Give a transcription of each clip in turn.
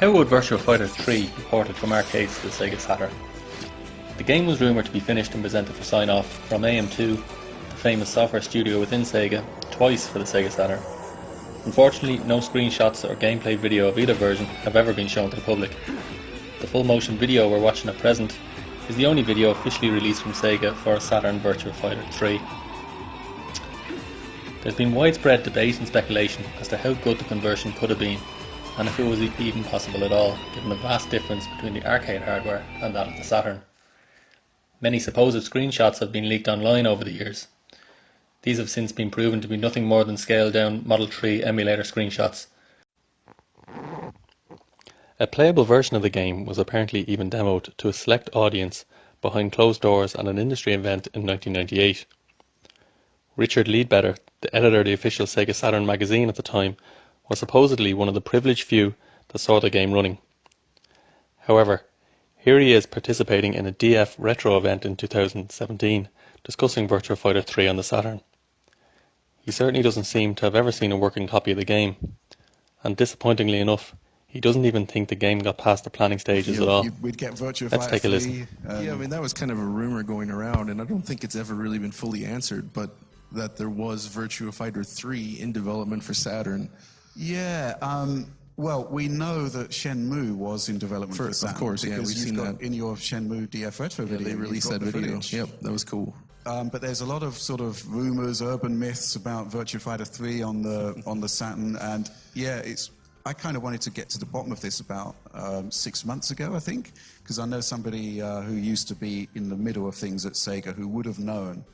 How would Virtua Fighter 3 be ported from arcades to the Sega Saturn? The game was rumoured to be finished and presented for sign-off from AM2, the famous software studio within Sega, twice for the Sega Saturn. Unfortunately, no screenshots or gameplay video of either version have ever been shown to the public. The full motion video we're watching at present is the only video officially released from Sega for Saturn Virtua Fighter 3. There's been widespread debate and speculation as to how good the conversion could have been, and if it was even possible at all, given the vast difference between the arcade hardware and that of the Saturn. Many supposed screenshots have been leaked online over the years. These have since been proven to be nothing more than scaled-down Model 3 emulator screenshots. A playable version of the game was apparently even demoed to a select audience behind closed doors at an industry event in 1998. Richard Leadbetter, the editor of the official Sega Saturn magazine at the time, was supposedly one of the privileged few that saw the game running. However, here he is participating in a DF Retro event in 2017, discussing Virtua Fighter 3 on the Saturn. He certainly doesn't seem to have ever seen a working copy of the game, and disappointingly enough, he doesn't even think the game got past the planning stages at all. We'd get Virtua Let's Fighter take a 3. listen. Yeah, I mean, that was kind of a rumor going around, and I don't think it's ever really been fully answered, but that there was Virtua Fighter 3 in development for Saturn. Yeah, well, we know that Shenmue was in development for Saturn. Of course, yeah, we've seen that. In your Shenmue DF Retro video, They released that video. Yep, that was cool. But there's a lot of sort of rumors, urban myths about Virtua Fighter 3 on the Saturn, and yeah, I kind of wanted to get to the bottom of this about 6 months ago, I think, because I know somebody who used to be in the middle of things at Sega who would have known.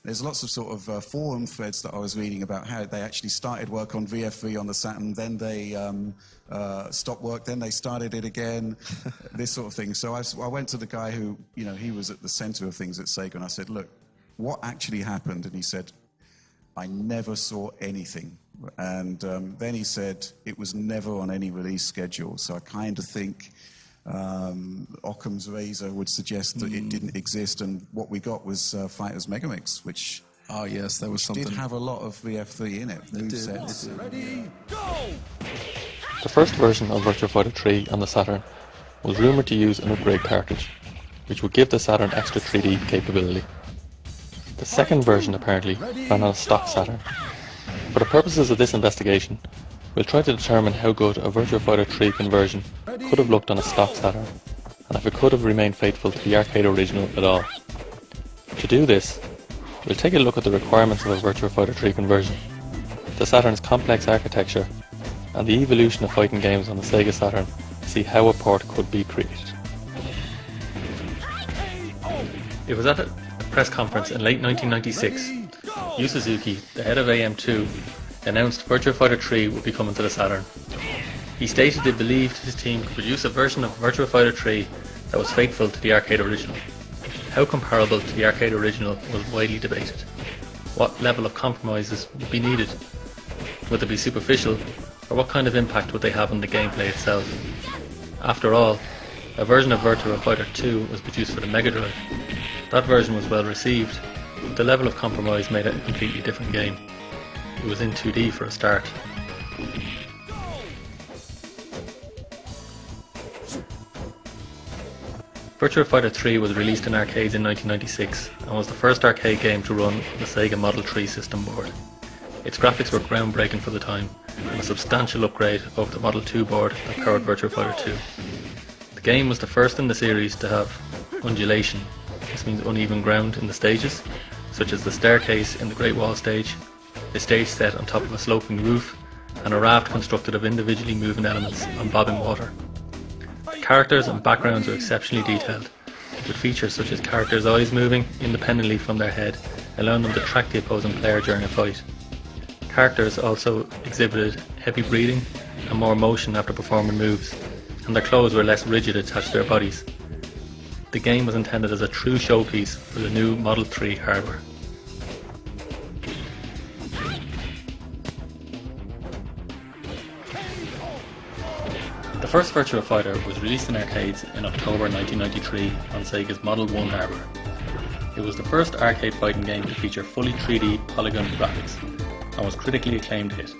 There's lots of sort of forum threads that I was reading about how they actually started work on VF3 on the Saturn, then they stopped work, then they started it again, this sort of thing. So I went to the guy who, he was at the center of things at Sega, and I said, look, what actually happened? And he said, I never saw anything. And then he said, it was never on any release schedule. So I kind of think Occam's razor would suggest that it didn't exist, and what we got was Fighters Megamix, which Yes, that was something. did have a lot of VF3 in it. did. Ready, go! The first version of Virtua Fighter 3 on the Saturn was rumoured to use an upgrade cartridge, which would give the Saturn extra 3D capability. The second version apparently ran on a stock Saturn. For the purposes of this investigation, we'll try to determine how good a Virtua Fighter 3 conversion could have looked on a stock Saturn, and if it could have remained faithful to the arcade original at all. To do this, we'll take a look at the requirements of a Virtua Fighter 3 conversion, the Saturn's complex architecture, and the evolution of fighting games on the Sega Saturn to see how a port could be created. It was at a press conference in late 1996. Yu Suzuki, the head of AM2, announced Virtua Fighter 3 would be coming to the Saturn. He stated he believed his team could produce a version of Virtua Fighter 3 that was faithful to the arcade original. How comparable to the arcade original was widely debated. What level of compromises would be needed? Would they be superficial, or what kind of impact would they have on the gameplay itself? After all, a version of Virtua Fighter 2 was produced for the Mega Drive. That version was well received, but the level of compromise made it a completely different game. It was in 2D for a start. Virtua Fighter 3 was released in arcades in 1996 and was the first arcade game to run on the Sega Model 3 system board. Its graphics were groundbreaking for the time, and a substantial upgrade over the Model 2 board that powered Virtua Fighter 2. The game was the first in the series to have undulation. This means uneven ground in the stages, such as the staircase in the Great Wall stage, a stage set on top of a sloping roof, and a raft constructed of individually moving elements on bobbing water. The characters and backgrounds are exceptionally detailed, with features such as characters' eyes moving independently from their head, allowing them to track the opposing player during a fight. Characters also exhibited heavy breathing and more motion after performing moves, and their clothes were less rigid attached to their bodies. The game was intended as a true showpiece for the new Model 3 hardware. The first Virtua Fighter was released in arcades in October 1993 on Sega's Model 1 hardware. It was the first arcade fighting game to feature fully 3D polygon graphics and was critically acclaimed hit.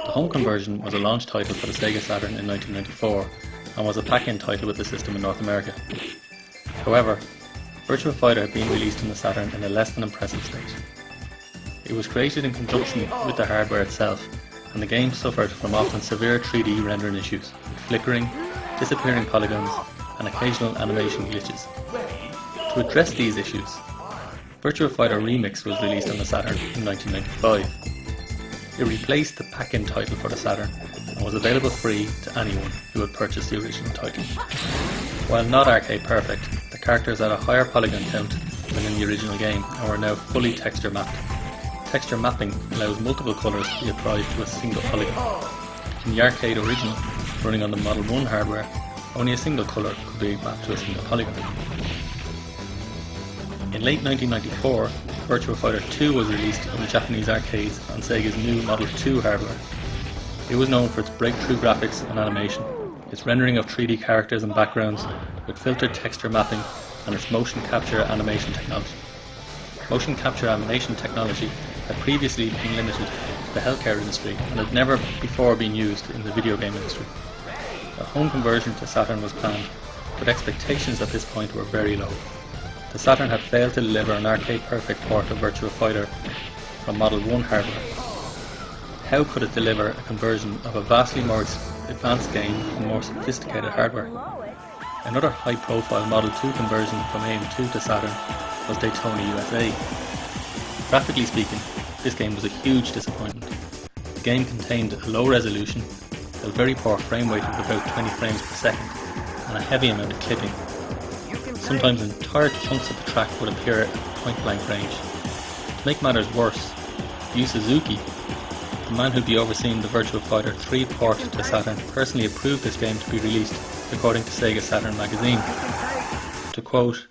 The home conversion was a launch title for the Sega Saturn in 1994 and was a pack-in title with the system in North America. However, Virtua Fighter had been released on the Saturn in a less than impressive state. It was created in conjunction with the hardware itself, and the game suffered from often severe 3D rendering issues, with flickering, disappearing polygons, and occasional animation glitches. To address these issues, Virtua Fighter Remix was released on the Saturn in 1995. It replaced the pack-in title for the Saturn and was available free to anyone who had purchased the original title. While not arcade perfect, the characters had a higher polygon count than in the original game and were now fully texture mapped. Texture mapping allows multiple colours to be applied to a single polygon. In the arcade original, running on the Model 1 hardware, only a single colour could be mapped to a single polygon. In late 1994, Virtua Fighter 2 was released in the Japanese arcades on Sega's new Model 2 hardware. It was known for its breakthrough graphics and animation, its rendering of 3D characters and backgrounds with filtered texture mapping, and its motion capture animation technology. Motion capture animation technology had previously been limited to the healthcare industry and had never before been used in the video game industry. A home conversion to Saturn was planned, but expectations at this point were very low. The Saturn had failed to deliver an arcade-perfect port of Virtua Fighter from Model 1 hardware. How could it deliver a conversion of a vastly more advanced game on more sophisticated hardware? Another high-profile Model 2 conversion from AM2 to Saturn was Daytona USA. Graphically speaking, this game was a huge disappointment. The game contained a low resolution, a very poor frame rate of about 20 frames per second, and a heavy amount of clipping. Sometimes entire chunks of the track would appear at point-blank range. To make matters worse, Yu Suzuki, the man who'd be overseeing the Virtua Fighter 3 port to Saturn, personally approved this game to be released, according to Sega Saturn magazine. To quote,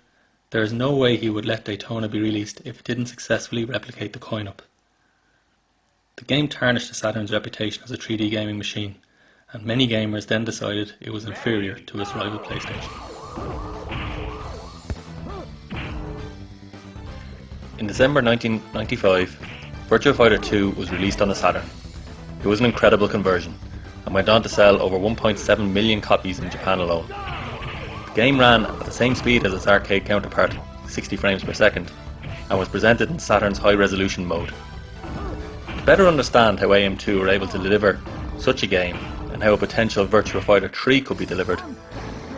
"There is no way he would let Daytona be released if it didn't successfully replicate the coin-op." The game tarnished the Saturn's reputation as a 3D gaming machine, and many gamers then decided it was inferior to its rival PlayStation. In December 1995, Virtua Fighter 2 was released on the Saturn. It was an incredible conversion, and went on to sell over 1.7 million copies in Japan alone. The game ran at the same speed as its arcade counterpart, 60 frames per second, and was presented in Saturn's high-resolution mode. To better understand how AM2 were able to deliver such a game, and how a potential Virtua Fighter 3 could be delivered,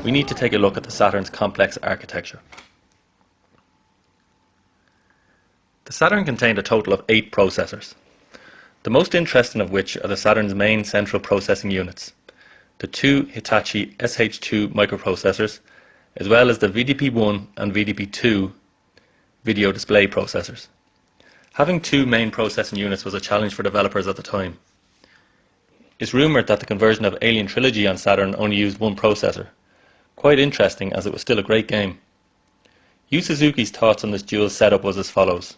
we need to take a look at the Saturn's complex architecture. The Saturn contained a total of 8 processors, the most interesting of which are the Saturn's main central processing units, the 2 Hitachi SH2 microprocessors, as well as the VDP-1 and VDP-2 video display processors. Having 2 main processing units was a challenge for developers at the time. It's rumoured that the conversion of Alien Trilogy on Saturn only used 1 processor. Quite interesting, as it was still a great game. Yu Suzuki's thoughts on this dual setup was as follows.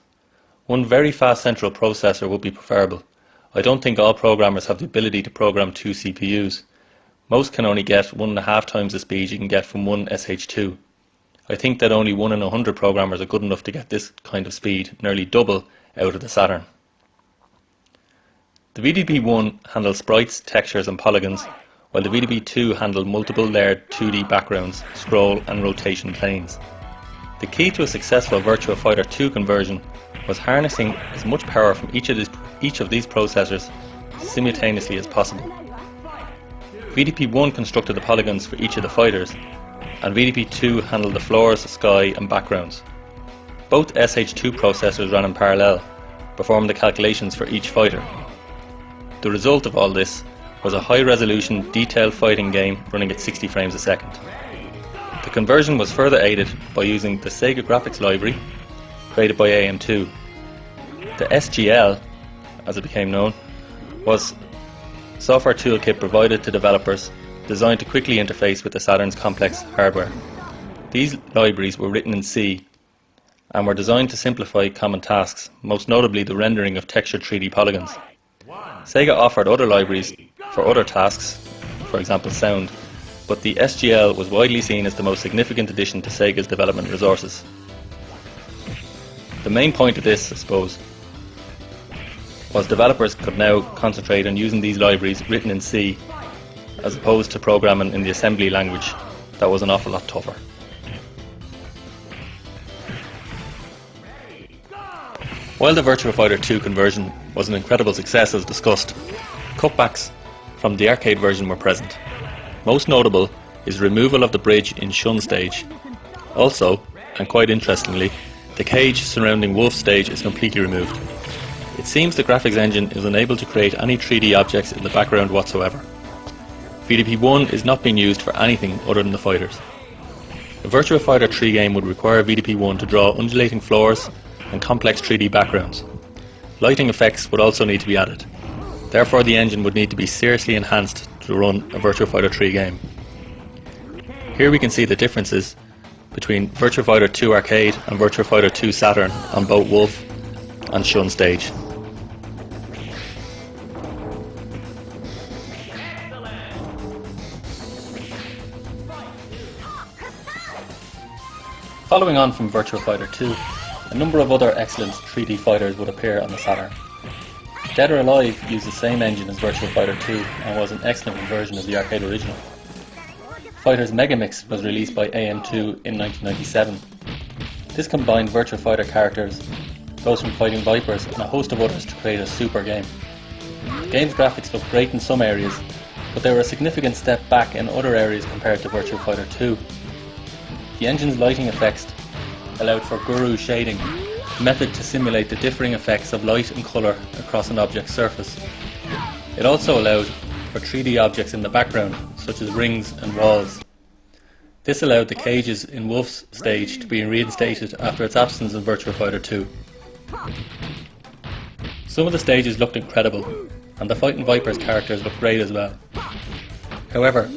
1 very fast central processor would be preferable. I don't think all programmers have the ability to program 2 CPUs. Most can only get 1.5 times the speed you can get from 1 SH2. I think that only 1 in 100 programmers are good enough to get this kind of speed, nearly double out of the Saturn. The VDP-1 handled sprites, textures and polygons, while the VDP-2 handled multiple layered 2D backgrounds, scroll and rotation planes. The key to a successful Virtua Fighter 2 conversion was harnessing as much power from each of these processors simultaneously as possible. VDP-1 constructed the polygons for each of the fighters, and VDP-2 handled the floors, sky and backgrounds. Both SH2 processors ran in parallel, performing the calculations for each fighter. The result of all this was a high-resolution, detailed fighting game running at 60 frames a second. The conversion was further aided by using the Sega graphics library created by AM2. The SGL, as it became known, was a software toolkit provided to developers designed to quickly interface with the Saturn's complex hardware. These libraries were written in C and were designed to simplify common tasks, most notably the rendering of textured 3D polygons. Sega offered other libraries for other tasks, for example sound, but the SGL was widely seen as the most significant addition to Sega's development resources. The main point of this, I suppose, was developers could now concentrate on using these libraries written in C as opposed to programming in the assembly language that was an awful lot tougher. While the Virtua Fighter 2 conversion was an incredible success as discussed, cutbacks from the arcade version were present. Most notable is removal of the bridge in Shun stage. Also, and quite interestingly, the cage surrounding Wolf stage is completely removed. It seems the graphics engine is unable to create any 3D objects in the background whatsoever. VDP-1 is not being used for anything other than the fighters. A Virtua Fighter 3 game would require VDP-1 to draw undulating floors and complex 3D backgrounds. Lighting effects would also need to be added. Therefore the engine would need to be seriously enhanced to run a Virtua Fighter 3 game. Here we can see the differences between Virtua Fighter 2 Arcade and Virtua Fighter 2 Saturn on both Wolf and Shun stage. Following on from Virtua Fighter 2, a number of other excellent 3D fighters would appear on the Saturn. Dead or Alive used the same engine as Virtua Fighter 2 and was an excellent version of the arcade original. Fighters Megamix was released by AM2 in 1997. This combined Virtua Fighter characters, those from Fighting Vipers and a host of others to create a super game. The game's graphics looked great in some areas, but they were a significant step back in other areas compared to Virtua Fighter 2. The engine's lighting effects allowed for Guru shading, a method to simulate the differing effects of light and colour across an object's surface. It also allowed for 3D objects in the background, such as rings and walls. This allowed the cages in Wolf's stage to be reinstated after its absence in Virtua Fighter 2. Some of the stages looked incredible, and the Fighting Vipers characters looked great as well. However,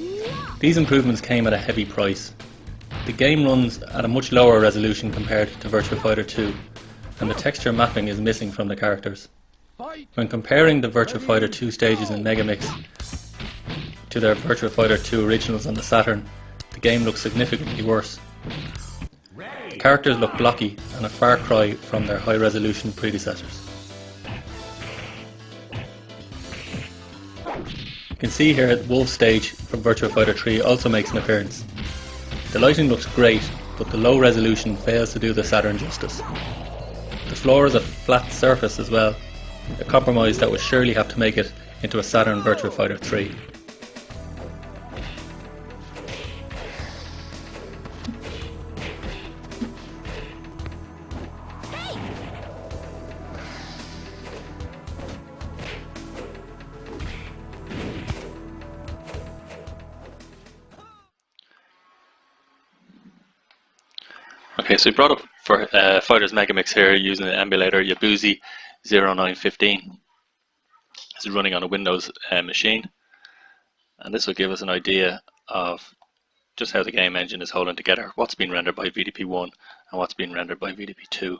these improvements came at a heavy price. The game runs at a much lower resolution compared to Virtua Fighter 2, and the texture mapping is missing from the characters. When comparing the Virtua Fighter 2 stages in Megamix to their Virtua Fighter 2 originals on the Saturn, the game looks significantly worse. The characters look blocky and a far cry from their high-resolution predecessors. You can see here that Wolf stage from Virtua Fighter 3 also makes an appearance. The lighting looks great, but the low resolution fails to do the Saturn justice. The floor is a flat surface as well, a compromise that would surely have to make it into a Saturn Virtua Fighter 3. Okay, so we brought up for Fighters Megamix here using the emulator Yabuzi 0915. This is running on a Windows machine, and this will give us an idea of just how the game engine is holding together, what's been rendered by VDP-1 and what's been rendered by VDP-2.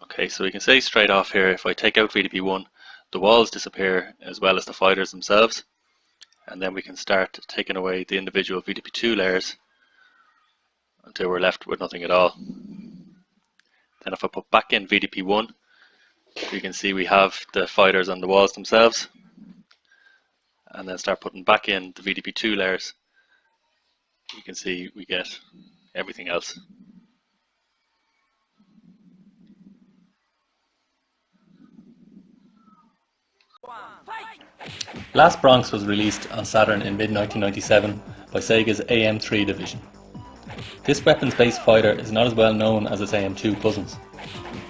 Okay, so we can say straight off here, if I take out VDP-1, the walls disappear as well as the fighters themselves. And then we can start taking away the individual VDP-2 layers until we're left with nothing at all. Then if I put back in VDP-1, you can see we have the fighters on the walls themselves. And then start putting back in the VDP-2 layers. You can see we get everything else. Last Bronx was released on Saturn in mid-1997 by Sega's AM3 division. This weapons-based fighter is not as well known as its AM2 cousins.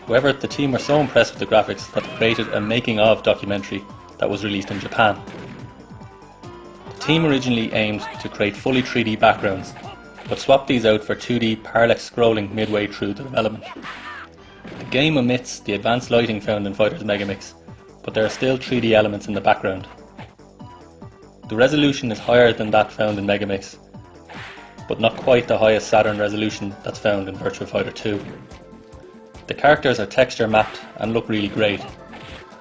However, the team were so impressed with the graphics that they created a making-of documentary that was released in Japan. The team originally aimed to create fully 3D backgrounds, but swapped these out for 2D parallax scrolling midway through the development. The game omits the advanced lighting found in Fighters Megamix, but there are still 3D elements in the background. The resolution is higher than that found in Megamix, but not quite the highest Saturn resolution that's found in Virtua Fighter 2. The characters are texture mapped and look really great,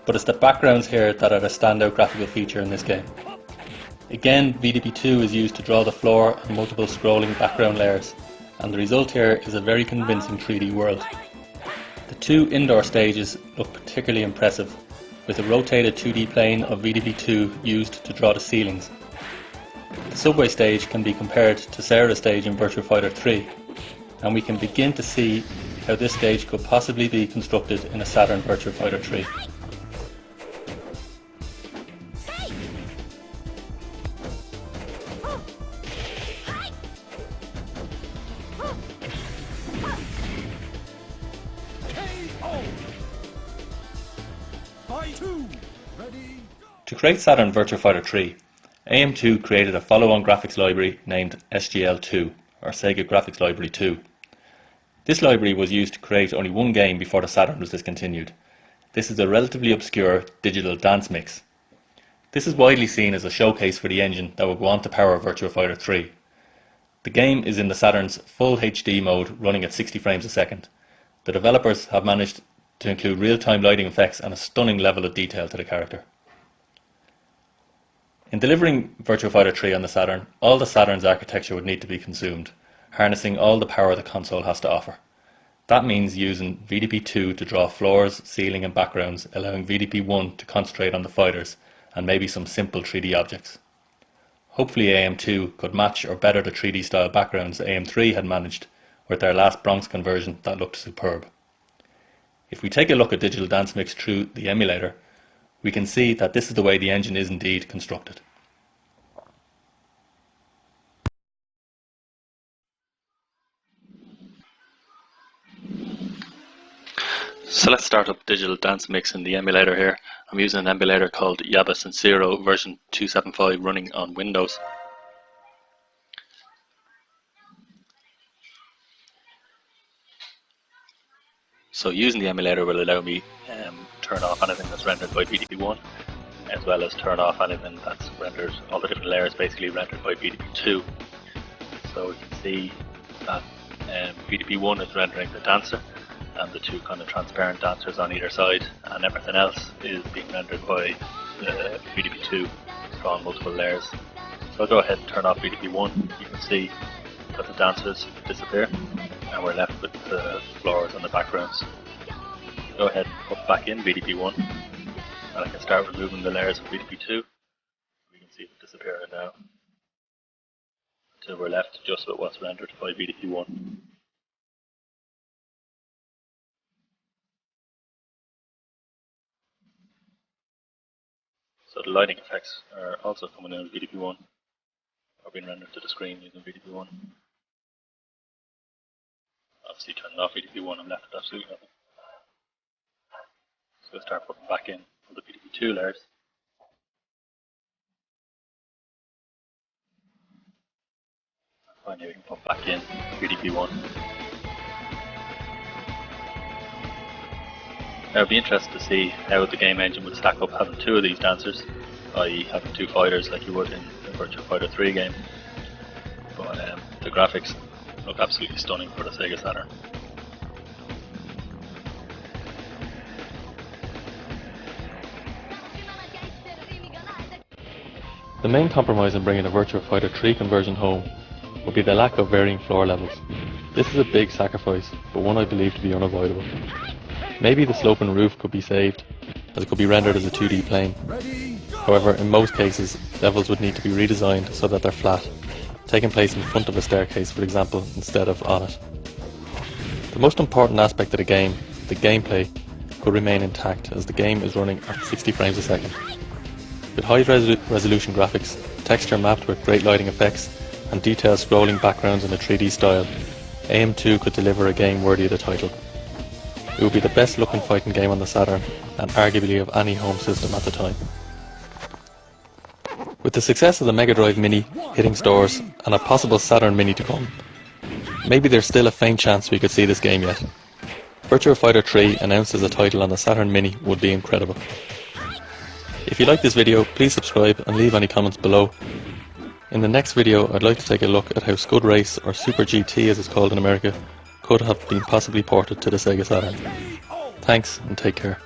but it's the backgrounds here that are the standout graphical feature in this game. Again, VDP-2 is used to draw the floor and multiple scrolling background layers, and the result here is a very convincing 3D world. The two indoor stages look particularly impressive, with a rotated 2D plane of VDP2 used to draw the ceilings. The subway stage can be compared to Sarah's stage in Virtua Fighter 3, and we can begin to see how this stage could possibly be constructed in a Saturn Virtua Fighter 3. To create Saturn Virtua Fighter 3, AM2 created a follow-on graphics library named SGL2, or Sega Graphics Library 2. This library was used to create only one game before the Saturn was discontinued. This is a relatively obscure digital dance mix. This is widely seen as a showcase for the engine that will go on to power Virtua Fighter 3. The game is in the Saturn's full HD mode running at 60 frames a second. The developers have managed to include real-time lighting effects and a stunning level of detail to the character. In delivering Virtua Fighter 3 on the Saturn, all the Saturn's architecture would need to be consumed, harnessing all the power the console has to offer. That means using VDP2 to draw floors, ceiling and backgrounds, allowing VDP1 to concentrate on the fighters and maybe some simple 3D objects. Hopefully AM2 could match or better the 3D style backgrounds AM3 had managed with their last Bronx conversion that looked superb. If we take a look at Digital Dance Mix through the emulator, we can see that this is the way the engine is indeed constructed. So let's start up Digital Dance Mix in the emulator here. I'm using an emulator called Yaba Sensiro version 275 running on Windows. So using the emulator will allow me turn off anything that's rendered by VDP1, as well as turn off anything that's rendered, all the different layers basically rendered by VDP2. So we can see that VDP1 is rendering the dancer and the two kind of transparent dancers on either side, and everything else is being rendered by VDP2 on multiple layers. So I'll go ahead and turn off VDP1. You can see that the dancers disappear and we're left with the floors and the backgrounds. Go ahead and put back in VDP1 and I can start removing the layers of VDP2. We can see it disappearing now until we're left just with what's rendered by VDP1. So the lighting effects are also coming in with VDP1, or being rendered to the screen using VDP1. Obviously turning off VDP1, I'm left with absolutely nothing. So we'll start putting back in all the VDP2 layers. Finally we can put back in VDP1. Now it'd be interesting to see how the game engine would stack up having two of these dancers, i.e. having two fighters like you would in the Virtua Fighter 3 game. But the graphics look absolutely stunning for the Sega Saturn. The main compromise in bringing a Virtua Fighter 3 conversion home would be the lack of varying floor levels. This is a big sacrifice, but one I believe to be unavoidable. Maybe the sloping roof could be saved, as it could be rendered as a 2D plane. However, in most cases, levels would need to be redesigned so that they're flat, taking place in front of a staircase, for example, instead of on it. The most important aspect of the game, the gameplay, could remain intact as the game is running at 60 frames a second. With high resolution graphics, texture mapped with great lighting effects, and detailed scrolling backgrounds in a 3D style, AM2 could deliver a game worthy of the title. It would be the best looking fighting game on the Saturn, and arguably of any home system at the time. With the success of the Mega Drive Mini hitting stores and a possible Saturn Mini to come, maybe there's still a faint chance we could see this game yet. Virtua Fighter 3 announced as a title on the Saturn Mini would be incredible. If you like this video, please subscribe and leave any comments below. In the next video, I'd like to take a look at how Scud Race, or Super GT as it's called in America, could have been possibly ported to the Sega Saturn. Thanks and take care.